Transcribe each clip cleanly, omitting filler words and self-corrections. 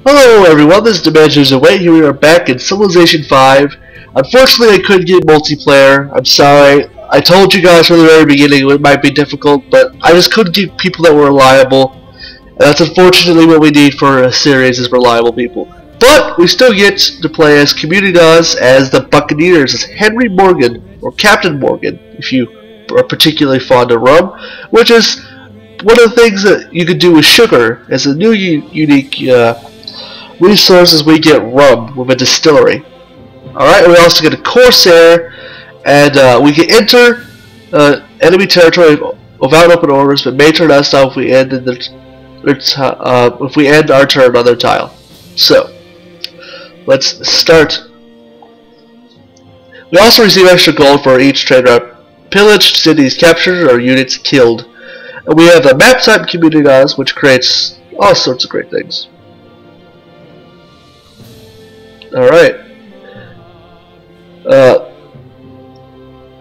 Hello everyone, this is Dimensions Away. Here we are back in Civilization 5. Unfortunately, I couldn't get multiplayer. I'm sorry. I told you guys from the very beginning it might be difficult, but I just couldn't get people that were reliable. And that's unfortunately what we need for a series, is reliable people. But we still get to play as Communitas, as the Buccaneers, as Henry Morgan, or Captain Morgan, if you are particularly fond of rum, which is one of the things that you could do with sugar as a new unique resources. We get rum with a distillery. Alright, we also get a Corsair, and we can enter enemy territory without open orders, but may turn us off if we end our turn on their tile. So, let's start. We also receive extra gold for each trade route pillaged, cities captured, or units killed. And we have the map type Communitas, which creates all sorts of great things. Alright. Oh,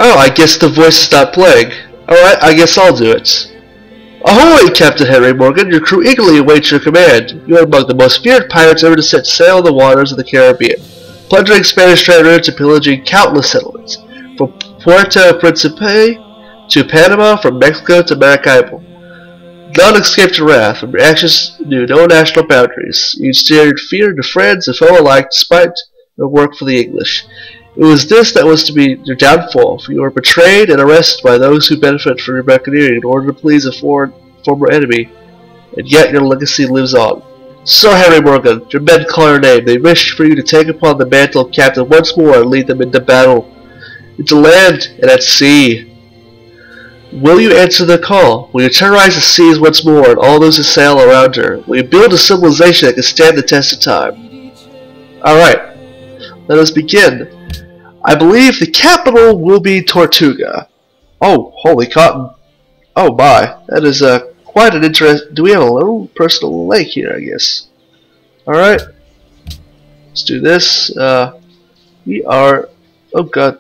I guess the voice stopped playing. Alright, I guess I'll do it. Ahoy, Captain Henry Morgan, your crew eagerly awaits your command. You are among the most feared pirates ever to set sail on the waters of the Caribbean, plundering Spanish trade routes and pillaging countless settlements, from Puerto Principe to Panama, from Mexico to Maracaibo. None escaped your wrath, and your actions knew no national boundaries. You instilled fear to friends and foe alike, despite your work for the English. It was this that was to be your downfall, for you were betrayed and arrested by those who benefit from your buccaneering in order to please a former enemy, and yet your legacy lives on. Sir Henry Morgan, your men call your name. They wish for you to take upon the mantle of captain once more and lead them into battle, into land and at sea. Will you answer the call? Will you terrorize the seas once more and all those who sail around her? Will you build a civilization that can stand the test of time? Alright, let us begin. I believe the capital will be Tortuga. Oh, holy cotton. Oh my, that is quite an interest. Do we have a little personal lake here, I guess? Alright, let's do this. We are, oh god,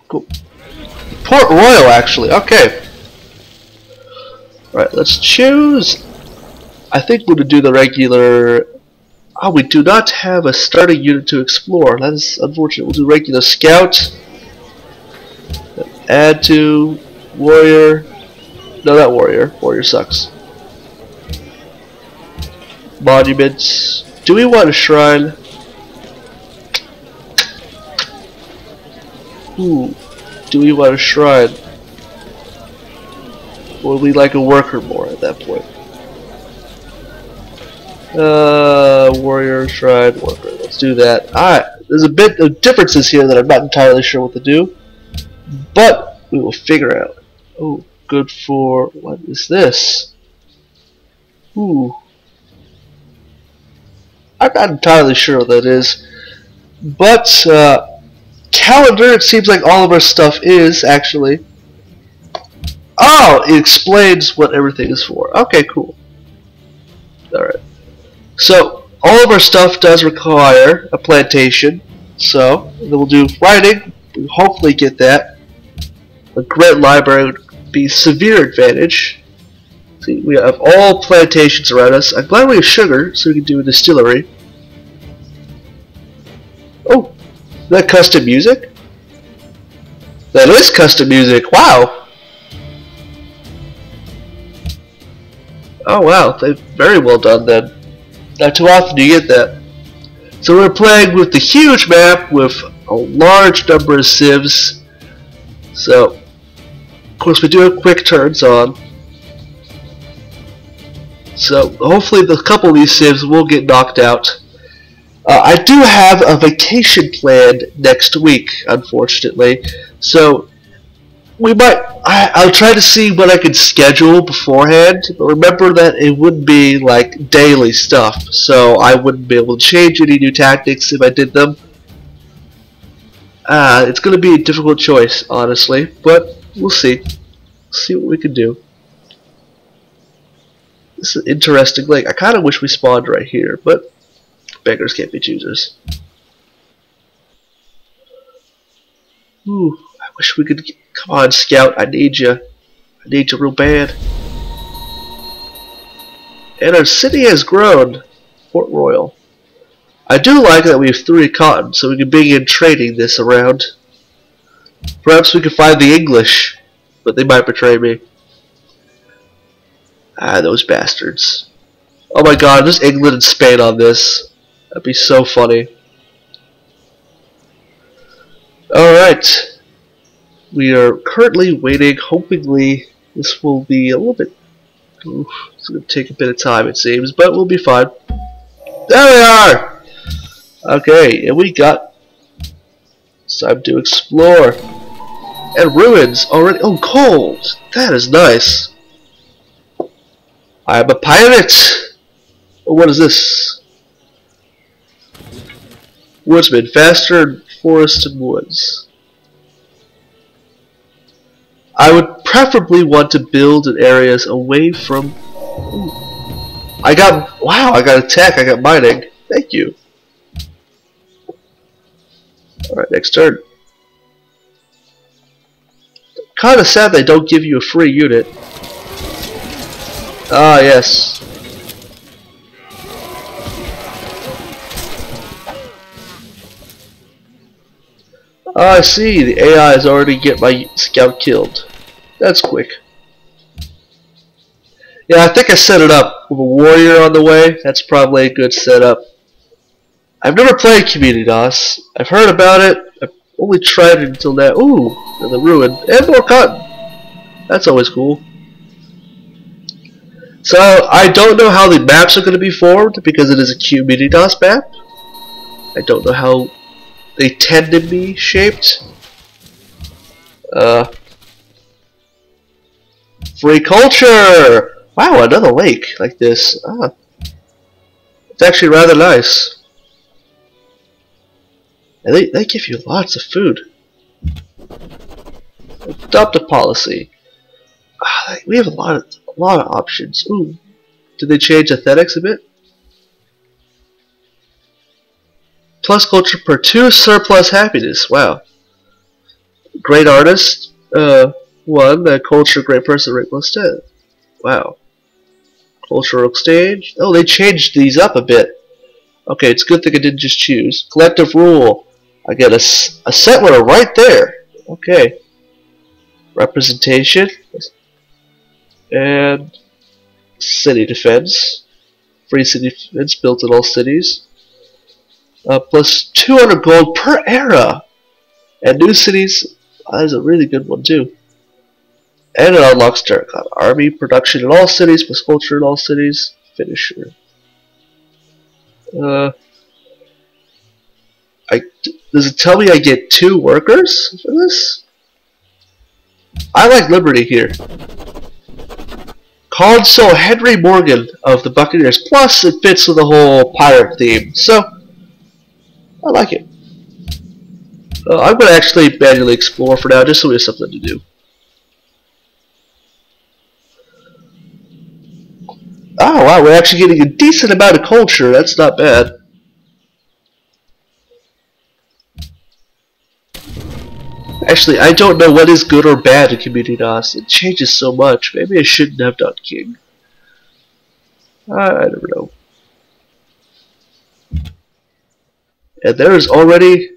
cool. Port Royal, actually. Okay. Alright, let's choose. I think we're going to do the regular. Oh, we do not have a starting unit to explore. That is unfortunate. We'll do regular scout. Add to warrior. No, not warrior. Warrior sucks. Monuments. Do we want a shrine? Ooh. Do we want a shrine? Or would we like a worker more at that point? Warrior, shrine, worker. Let's do that. There's a bit of differences here that I'm not entirely sure what to do, but we will figure out. Oh, good for, what is this? Ooh. I'm not entirely sure what that is, but, calendar, it seems like all of our stuff is, actually. Oh, it explains what everything is for. Okay, cool. Alright. So, all of our stuff does require a plantation. So, then we'll do writing. We'll hopefully get that. A great library would be severe advantage. See, we have all plantations around us. I'm glad we have sugar, so we can do a distillery. Oh! Is that custom music? That is custom music. Wow. Oh wow, they're very well done then. Not too often do you get that. So we're playing with the huge map with a large number of civs. So, of course we do have quick turns on. So hopefully a couple of these civs will get knocked out. I do have a vacation planned next week, unfortunately, so we might. I'll try to see what I can schedule beforehand. But remember that it wouldn't be like daily stuff, so I wouldn't be able to change any new tactics if I did them. It's going to be a difficult choice, honestly, but we'll see. See what we can do. This is an interesting lake. I kind of wish we spawned right here, but beggars can't be choosers. Ooh, I wish we could. Come on, Scout. I need you. I need you real bad. And our city has grown. Port Royal. I do like that we have 3 cotton, so we can begin trading this around. Perhaps we can find the English, but they might betray me. Ah, those bastards. Oh my god, just England and Spain on this. That'd be so funny. Alright. We are currently waiting. Hopefully this will be a little bit... Oof, it's going to take a bit of time, it seems, but we'll be fine. There we are! Okay, and we got... It's time to explore. And ruins already. Oh, gold! That is nice. I am a pirate! Oh, what is this? Woodsman, faster in forest and woods. I would preferably want to build in areas away from... Ooh. I got attack, I got mining. Thank you. Alright, next turn. Kinda sad they don't give you a free unit. Ah, yes. Ah, I see. The AI has already get my scout killed. That's quick. Yeah, I think I set it up with a warrior on the way. That's probably a good setup. I've never played Communitas. I've heard about it. I've only tried it until now. Ooh, and the ruin. And more cotton. That's always cool. So, I don't know how the maps are going to be formed because it is a Communitas map. I don't know how they tend to be shaped. Free culture! Wow, another lake like this. Ah, it's actually rather nice. And they give you lots of food. Adopt a policy. Ah, we have a lot of options. Ooh, did they change aesthetics a bit? Plus culture per 2 surplus happiness. Wow. Great artist. 1. Culture great person rate plus 10. Wow. Cultural exchange. Oh, they changed these up a bit. Okay, it's a good thing I didn't just choose. Collective rule. I get a settler right there. Okay. Representation. And city defense. Free city defense built in all cities. Plus 200 gold per era. And new cities. That is a really good one too. And it unlocks terracotta. Army production in all cities, plus culture in all cities. Finisher. Does it tell me I get 2 workers for this? I like Liberty here. Consul Henry Morgan of the Buccaneers. Plus it fits with the whole pirate theme. So, I like it. I'm going to actually manually explore for now, just so we have something to do. Oh wow, we're actually getting a decent amount of culture. That's not bad. Actually, I don't know what is good or bad in Communitas. It changes so much. Maybe I shouldn't have done King. I never know. And there is already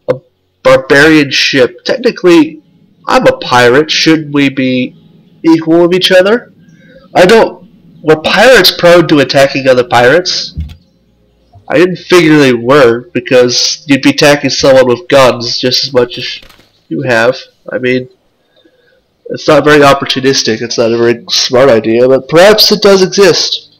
a barbarian ship. Technically, I'm a pirate. Shouldn't we be equal of each other? Were pirates prone to attacking other pirates? I didn't figure they were, because you'd be attacking someone with guns just as much as you have. I mean, it's not very opportunistic, it's not a very smart idea, but perhaps it does exist.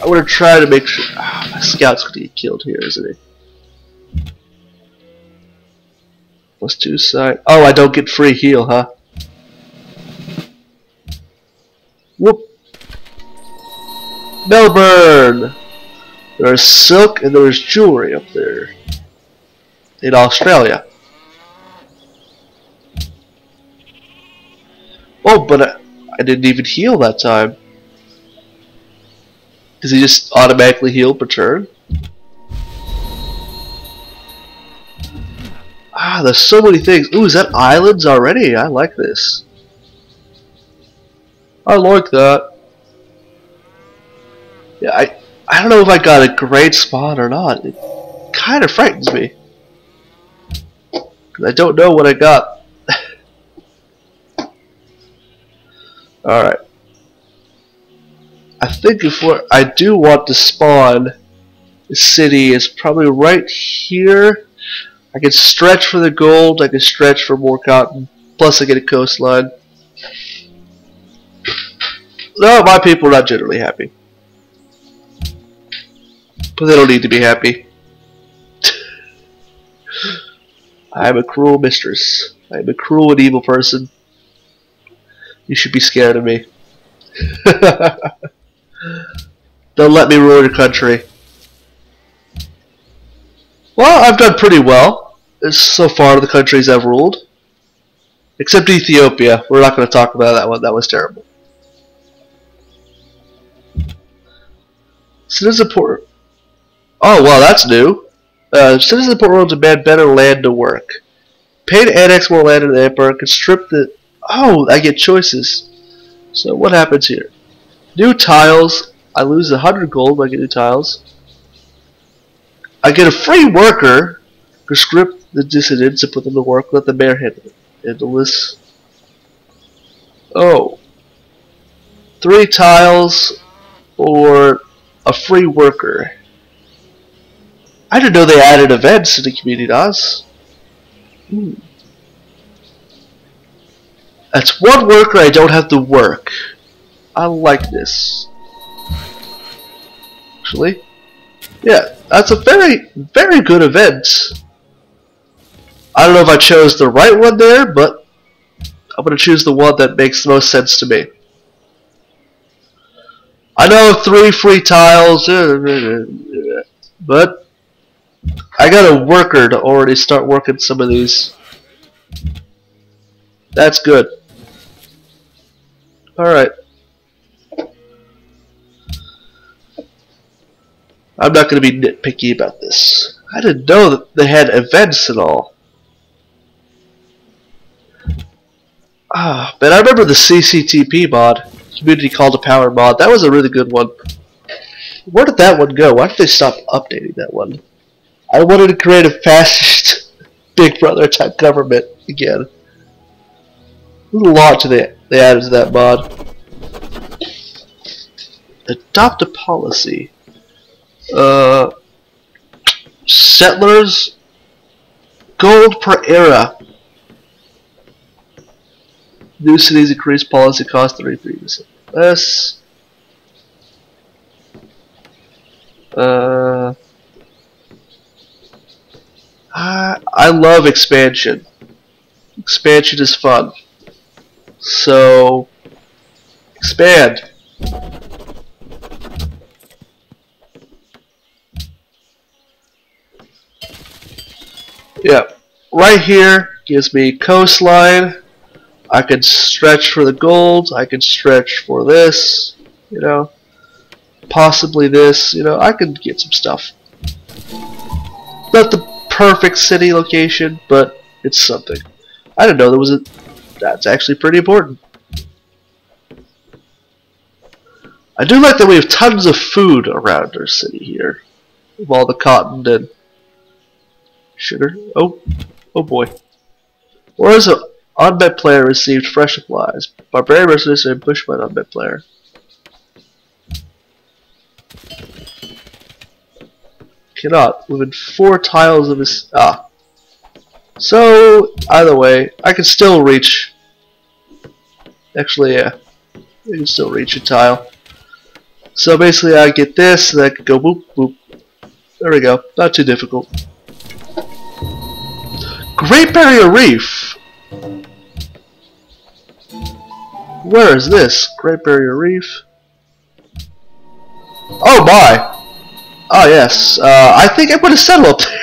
I want to try to make sure... my scout's going to get killed here, isn't he? Plus 2 side. Oh, I don't get free heal, huh? Whoop. Melbourne! There's silk and there's jewelry up there. In Australia. Oh, but I didn't even heal that time. Does he just automatically heal per turn? Ah, there's so many things. Ooh, is that islands already? I like this. I like that. Yeah, I don't know if I got a great spot or not. It kind of frightens me. Because I don't know what I got. Alright. I think I do want to spawn the city is probably right here. I can stretch for the gold, I can stretch for more cotton, plus I get a coastline. No, my people are not generally happy. But they don't need to be happy. I am a cruel mistress. I am a cruel and evil person. You should be scared of me. Don't let me rule your country. Well, I've done pretty well so far the countries I've ruled. Except Ethiopia. We're not going to talk about that one. That was terrible. Citizen Port. Oh, well, that's new. Citizen Port will demand better land to work. Pay to annex more land in the Empire. Can strip the... Oh, I get choices. So what happens here? New tiles. I lose 100 gold when I get new tiles. I get a free worker. Conscript the dissidents and put them to work. Let the mayor handle this. Oh. 3 tiles or a free worker. I didn't know they added events to the Communitas. That's 1 worker I don't have to work. I like this. Actually, yeah, that's a very, very good event. I don't know if I chose the right one there, but I'm going to choose the one that makes the most sense to me. I know 3 free tiles, but I got a worker to already start working some of these. That's good. Alright. I'm not going to be nitpicky about this. I didn't know that they had events and all. Ah, but I remember the CCTP mod, Community Call to Power mod. That was a really good one. Where did that one go? Why did they stop updating that one? I wanted to create a fascist Big Brother type government again. There's a lot they added to that mod. Adopt a policy. Settlers, gold per era. New cities increase policy cost 33% less. I love expansion. Expansion is fun. So expand. Yeah, right here gives me coastline. I can stretch for the gold. I can stretch for this. You know, possibly this. You know, I can get some stuff. Not the perfect city location, but it's something. I didn't know there was a. That's actually pretty important. I do like that we have tons of food around our city here, with all the cotton and sugar. Oh boy. Whereas an unmet player received fresh supplies. Barbarian residents and bushman unmet player. Cannot. Within 4 tiles of his. Ah. So, either way, I can still reach. Actually, yeah. I can still reach a tile. So basically, I get this, and I can go boop, boop. There we go. Not too difficult. Great Barrier Reef! Where is this? Great Barrier Reef. Oh my! Oh yes, I think I'm going to settle up there.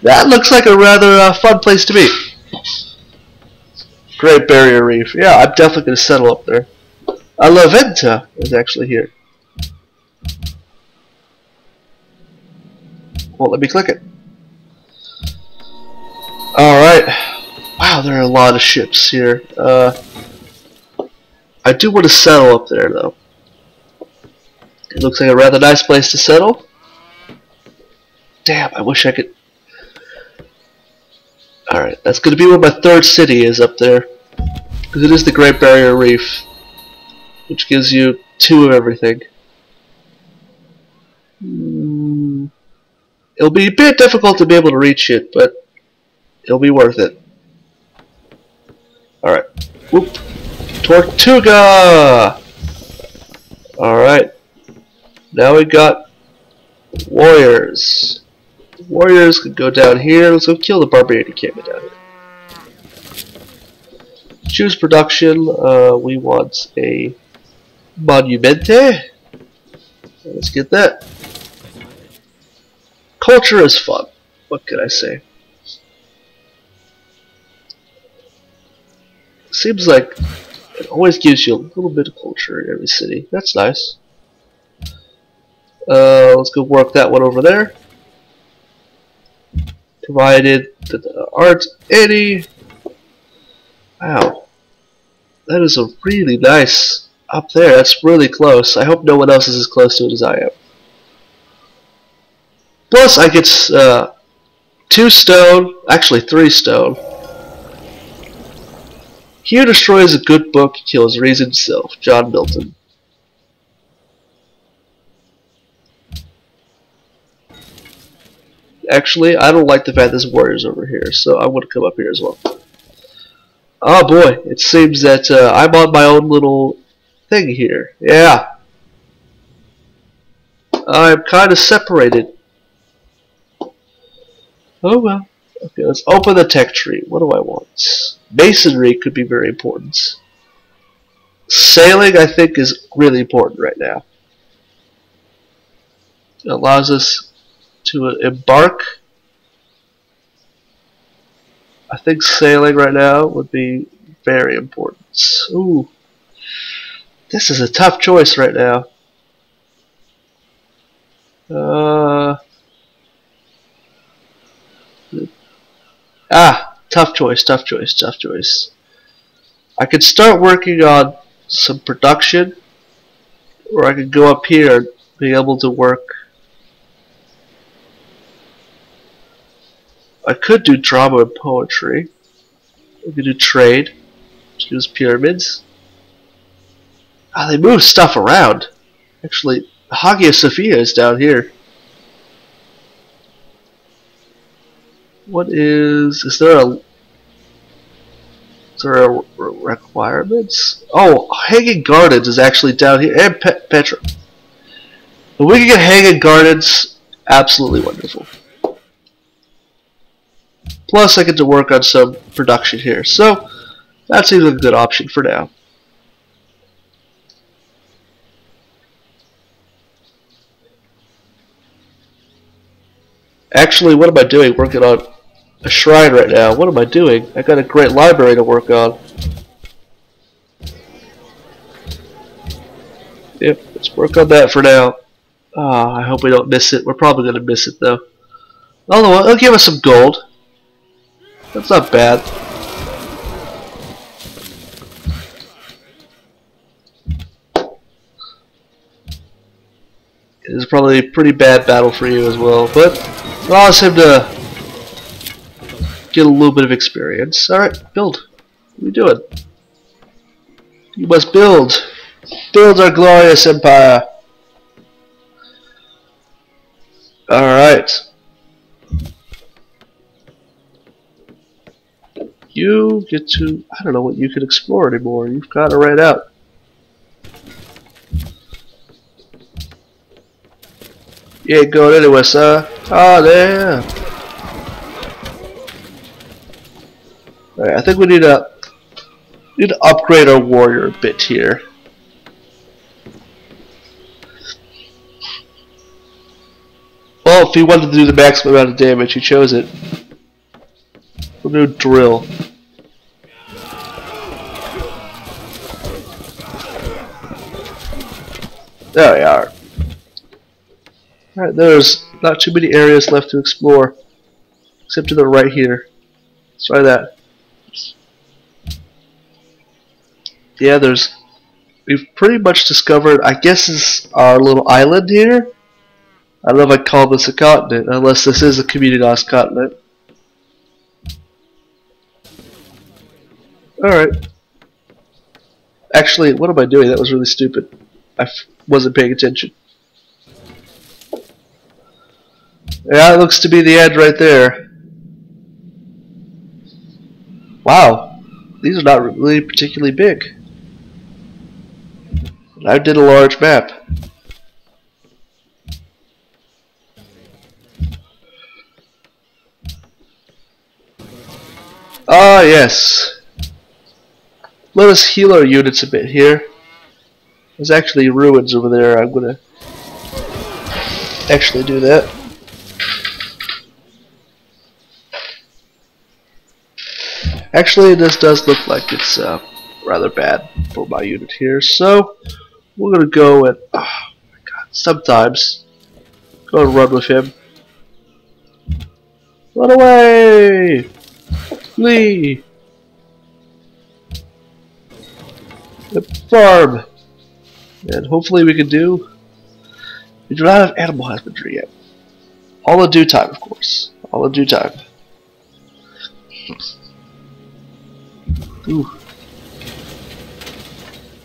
That looks like a rather fun place to be. Great Barrier Reef. Yeah, I'm definitely going to settle up there. La Venta is actually here. Well, let me click it. Alright. Wow, there are a lot of ships here. I do want to settle up there, though. It looks like a rather nice place to settle. Damn, I wish I could... Alright, that's going to be where my third city is up there. Because it is the Great Barrier Reef. Which gives you 2 of everything. It'll be a bit difficult to be able to reach it, but it'll be worth it. Alright. Whoop. Tortuga! Alright. Now we got warriors. Warriors could go down here. Let's go kill the barbarian encampment down here. Choose production. We want a monumente. Let's get that. Culture is fun. What can I say? Seems like it always gives you a little bit of culture in every city. That's nice. Let's go work that one over there. Provided that there aren't any. Wow. That is a really nice up there. That's really close. I hope no one else is as close to it as I am. Plus I get 2 stone, actually 3 stone. He who destroys a good book kills reason himself. John Milton. Actually, I don't like the fact there's warriors over here, so I want to come up here as well. Oh boy, it seems that I'm on my own little thing here. Yeah. I'm kind of separated. Oh well. Okay, let's open the tech tree. What do I want? Masonry could be very important. Sailing, I think, is really important right now. It allows us to embark. I think sailing right now would be very important. Ooh. This is a tough choice right now. Tough choice, tough choice, tough choice. I could start working on some production, or I could go up here and be able to work. I could do drama and poetry. I could do trade. Use pyramids. They move stuff around. Actually, Hagia Sophia is down here. What is there a requirements? Oh, Hanging Gardens is actually down here, and Petra. If we can get Hanging Gardens, absolutely wonderful. Plus, I get to work on some production here, so that seems like a good option for now. Actually, what am I doing? Working on a shrine right now. What am I doing? I got a great library to work on. Yep, let's work on that for now. I hope we don't miss it. We're probably going to miss it though. Although, it'll give us some gold. That's not bad. It is probably a pretty bad battle for you as well, but it allows him to get a little bit of experience. Alright, build. What are we doing? You must build. Build our glorious empire. Alright. You get to, I don't know what you can explore anymore. You've got it right out. You ain't going anywhere, sir. Oh, damn. Alright, I think we need to upgrade our warrior a bit here. Well, if he wanted to do the maximum amount of damage, he chose it. We'll do drill. There we are. Alright, there's not too many areas left to explore, except to the right here. Let's try that. Yeah, we've pretty much discovered, I guess, is our little island here. I don't know if I call this a continent, unless this is a Communitas continent. Alright. Actually, what am I doing? That was really stupid. I wasn't paying attention. Yeah, it looks to be the end right there. Wow. These are not really particularly big. I did a large map. Ah, yes. Let us heal our units a bit here. There's actually ruins over there. I'm gonna actually do that. Actually, this does look like it's rather bad for my unit here. So, we're gonna go and, oh my god, sometimes go and run with him. Run away! Flee! The farm! And hopefully we can do. We do not have animal husbandry yet. All in due time, of course. All in due time. Ooh.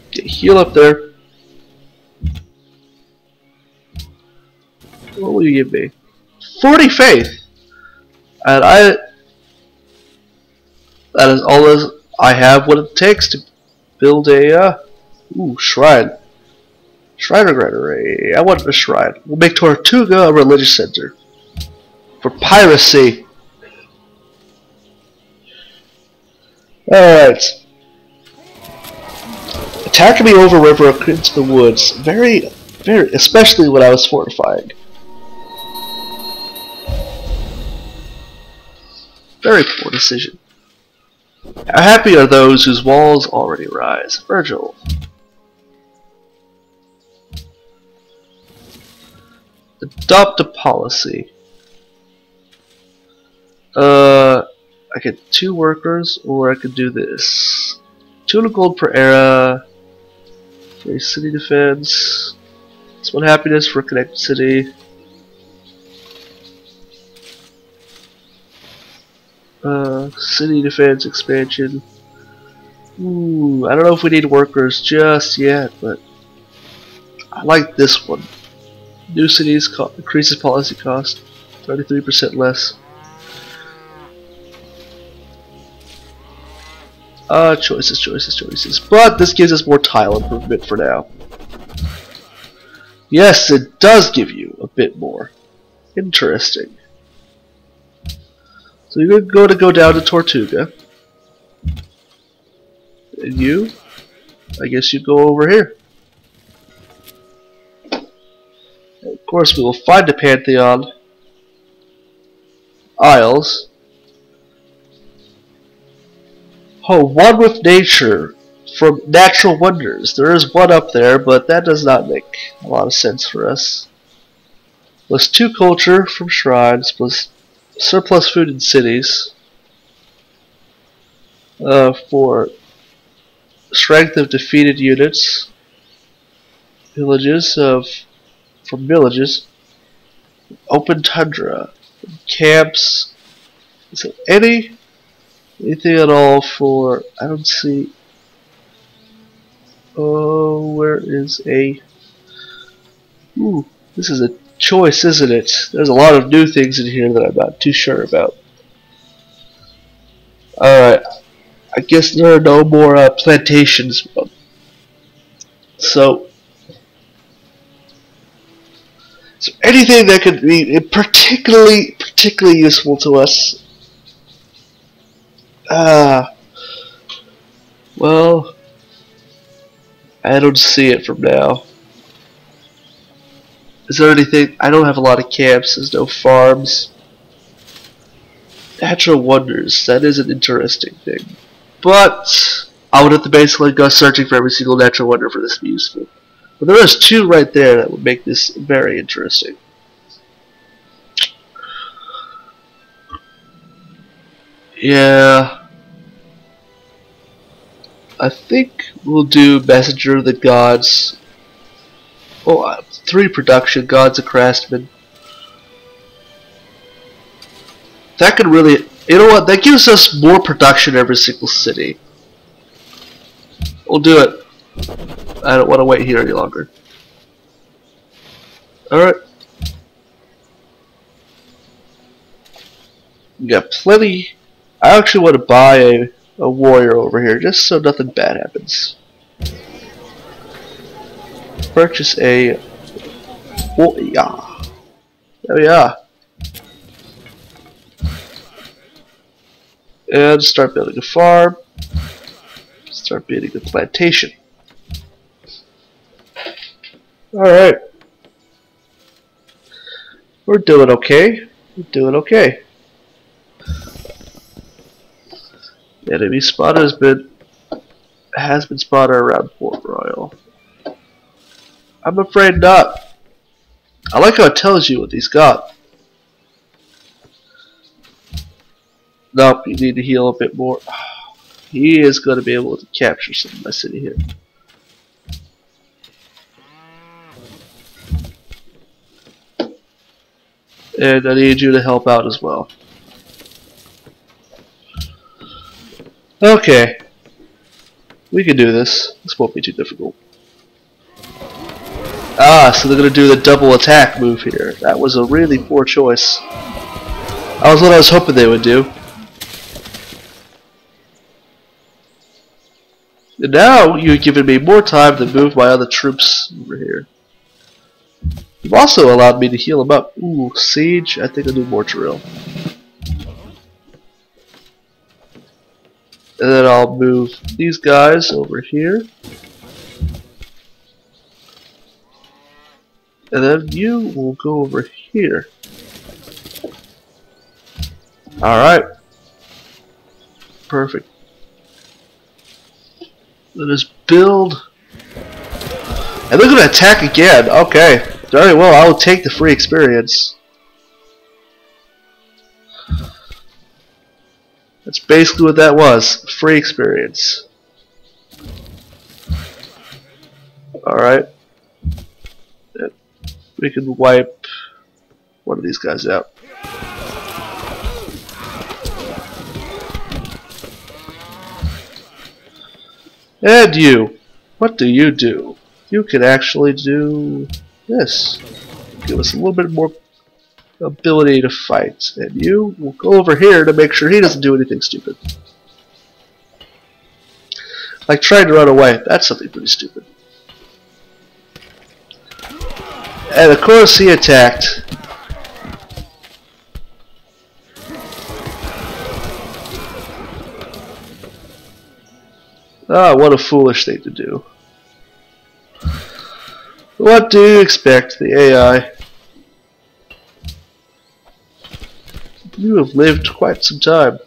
Okay, heal up there. What will you give me? 40 faith! And that is all as I have what it takes to build a shrine. Shrine regrettery. I want a shrine. We'll make Tortuga a religious center. For piracy. Alright. Attack me over river into the woods. Very, especially when I was fortifying. Very poor decision. How happy are those whose walls already rise? Virgil. Adopt a policy. I get 2 workers, or I could do this. 200 gold per era. For city defense. It's 1 happiness for a connected city. City defense expansion. Ooh, I don't know if we need workers just yet, but I like this one. New cities increases policy cost 33% less. Choices. But this gives us more tile improvement for now. Yes, it does give you a bit more. Interesting. So you're going to go down to Tortuga. And you? I guess you go over here. And of course we will find the Pantheon Isles. Oh, one with nature from natural wonders. There is one up there, but that does not make a lot of sense for us. Plus 2 culture from shrines, plus surplus food in cities. For strength of defeated units. From villages. Open tundra. Camps. Is there anything at all for, I don't see. Oh, where is a, ooh, this is a choice, isn't it? There's a lot of new things in here that I'm not too sure about. Alright, I guess there are no more plantations. So, is there anything that could be particularly useful to us? Well, I don't see it from now. Is there anything? I don't have a lot of camps. There's no farms. Natural wonders. That is an interesting thing. But I would have to basically go searching for every single natural wonder for this to be useful. But there is 2 right there that would make this very interesting. Yeah. I think we'll do Messenger of the Gods. Oh, 3 production, Gods of Craftsmen. That could really, you know what, that gives us more production every single city. We'll do it. I don't want to wait here any longer. Alright. We got plenty. I actually want to buy a warrior over here just so nothing bad happens. Purchase a warrior. There we are. And start building a farm. Start building a plantation. Alright. We're doing okay. We're doing okay. The enemy spotter has been spotted around Port Royal. I'm afraid not. I like how it tells you what he's got. Nope, you need to heal a bit more. He is going to be able to capture some of my city here. And I need you to help out as well. Okay. We can do this. This won't be too difficult. Ah, so they're going to do the double attack move here. That was a really poor choice. That was what I was hoping they would do. And now you've given me more time to move my other troops over here. You've also allowed me to heal them up. Ooh, siege. I think I'll do more drill. And then I'll move these guys over here. And then you will go over here. Alright. Perfect. Let us build. And they're going to attack again. Okay. Very well. I will take the free experience. That's basically what that was. Free experience. Alright. We can wipe one of these guys out. And you. What do? You can actually do this. Give us a little bit more ability to fight. And you will go over here to make sure he doesn't do anything stupid. Like trying to run away. That's something pretty stupid. And of course he attacked. Ah, what a foolish thing to do. What do you expect, the AI? You have lived quite some time.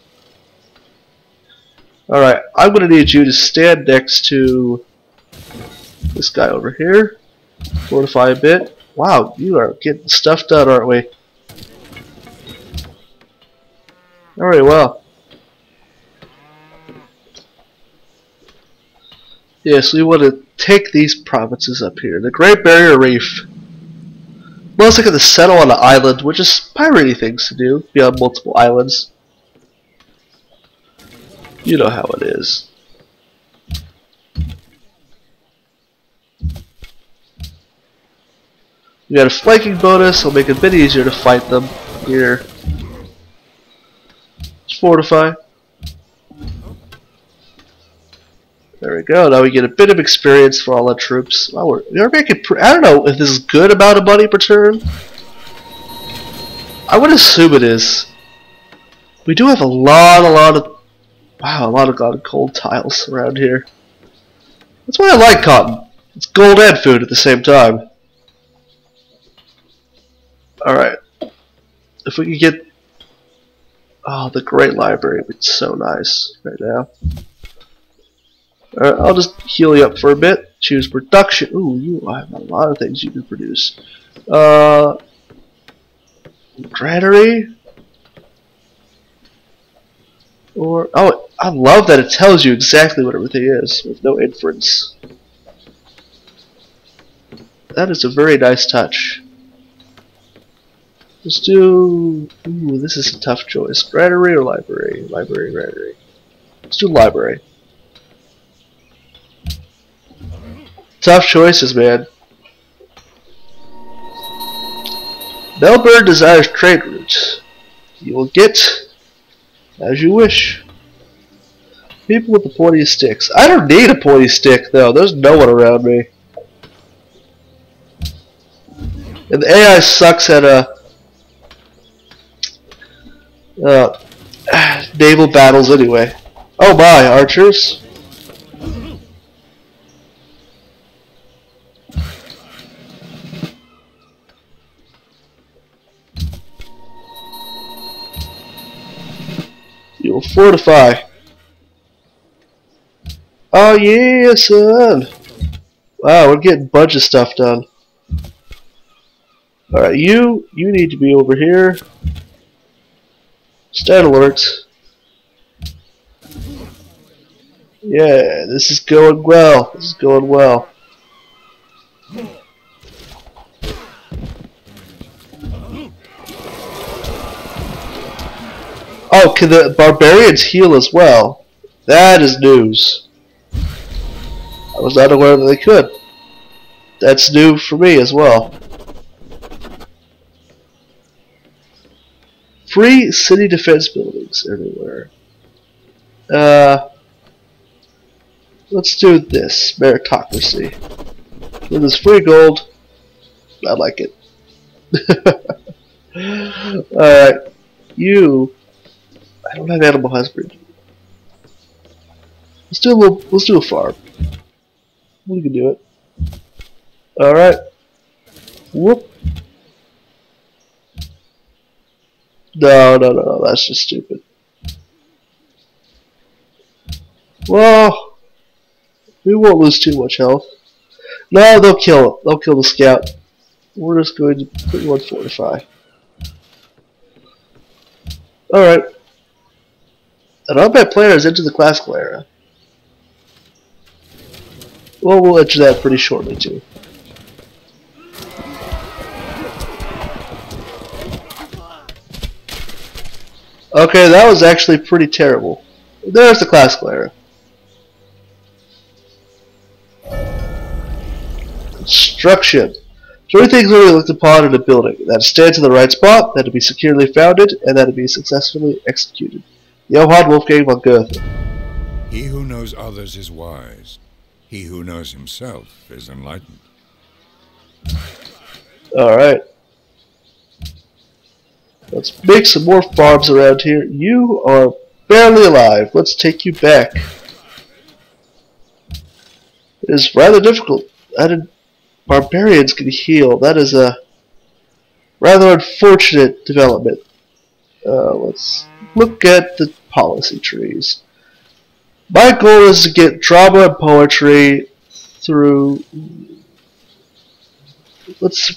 Alright, I'm going to need you to stand next to this guy over here. Fortify a bit. Wow, you are getting stuff done, aren't we? Very well. Yes, we want to take these provinces up here. The Great Barrier Reef. Most likely to settle on an island, which is piratey things to do, be on multiple islands. You know how it is. We got a flanking bonus, it'll make it a bit easier to fight them here. Just fortify. There we go. Now we get a bit of experience for all our troops. Wow, we're making. I don't know if this is good amount of money per turn. I would assume it is. We do have a lot of gold tiles around here. That's why I like cotton. It's gold and food at the same time. Alright. If we could get... Oh, the Great Library would be so nice right now. Alright, I'll just heal you up for a bit. Choose production. Ooh, you have a lot of things you can produce. Granary? Or, oh, I love that it tells you exactly what everything is with no inference. That is a very nice touch. Let's do... Ooh, this is a tough choice. Granary or library? Library, granary. Let's do library. Tough choices, man. Melbourne desires trade routes. You will get as you wish. People with the pointy sticks. I don't need a pointy stick, though. There's no one around me. And the AI sucks at naval battles anyway. Oh my, archers. You will fortify. Oh yeah, son. Wow, we're getting a bunch of stuff done. Alright, you need to be over here. Stat alert. Yeah, this is going well. This is going well. Oh, can the barbarians heal as well? That is news. I was not aware that they could. That's new for me as well. Free city defense buildings everywhere. Let's do this. Meritocracy. With this free gold, I like it. Alright. You... I don't have animal husbandry. Let's do a farm. We can do it. Alright. Whoop. No, that's just stupid. Well, we won't lose too much health. No, they'll kill it. They'll kill the scout. We're just going to put you on fortify. Alright. And all my players enter the classical era. Well, we'll enter that pretty shortly too. Okay, that was actually pretty terrible. There's the classical era. Construction. Three things will be looked upon in a building: that it stands in the right spot, that it be securely founded, and that it be successfully executed. Johann Wolfgang von Goethe. He who knows others is wise. He who knows himself is enlightened. Alright. Let's make some more farms around here. You are barely alive. Let's take you back. It is rather difficult. Barbarians can heal. That is a rather unfortunate development. Let's look at the policy trees. My goal is to get drama and poetry through...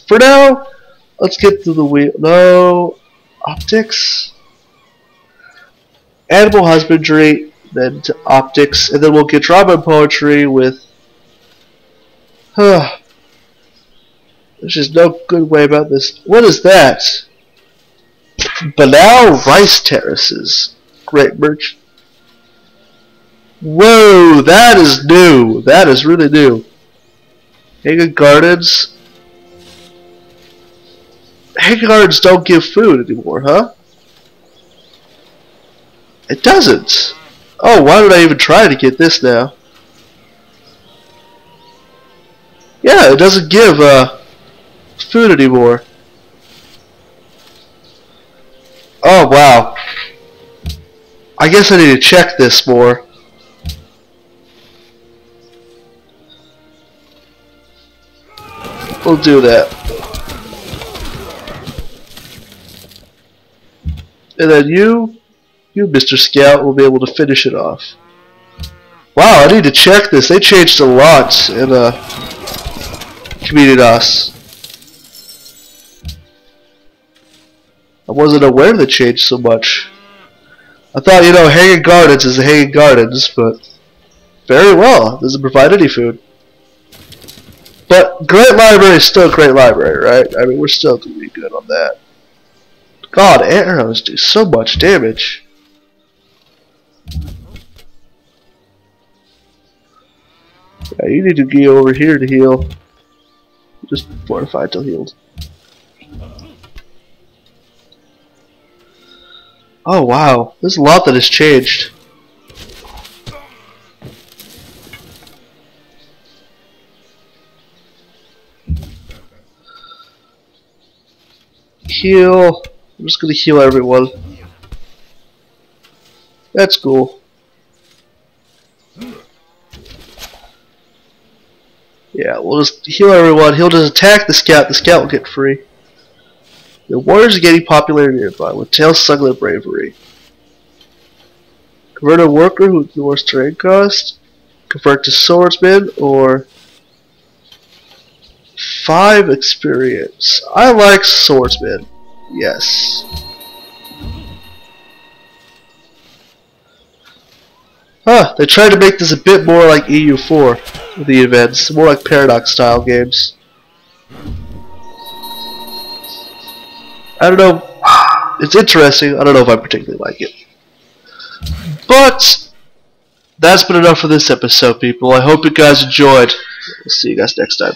For now, let's get through the wheel. No... Optics, animal husbandry, then to optics, and then we'll get drama and poetry with. There's just no good way about this. What is that? Banal rice terraces. Great merch. Whoa, that is new. That is really new. Hanging gardens. Hanging gardens don't give food anymore, huh? It doesn't. Oh, why did I even try to get this now? Yeah, it doesn't give food anymore. Oh, wow. I guess I need to check this more. We'll do that. And then you, Mr. Scout, will be able to finish it off. Wow, I need to check this. They changed a lot in Communitas. I wasn't aware they changed so much. I thought, you know, hanging gardens is hanging gardens, but very well. Doesn't provide any food. But great library is still a great library, right? I mean, we're still going to be good on that. God, arrows do so much damage. Yeah, you need to get over here to heal. Just fortify till healed. Oh wow, there's a lot that has changed. Heal. I'm just gonna heal everyone. That's cool. Yeah, we'll just heal everyone. He'll just attack the scout. The scout will get free. The warriors are getting popularity nearby with tails suckling bravery. Convert a worker who ignores terrain cost. Convert to swordsman or 5 experience. I like swordsman. Yes. Huh, they tried to make this a bit more like EU4 with the events, more like Paradox style games. I don't know, it's interesting, I don't know if I particularly like it. But, that's been enough for this episode, people. I hope you guys enjoyed. I'll see you guys next time.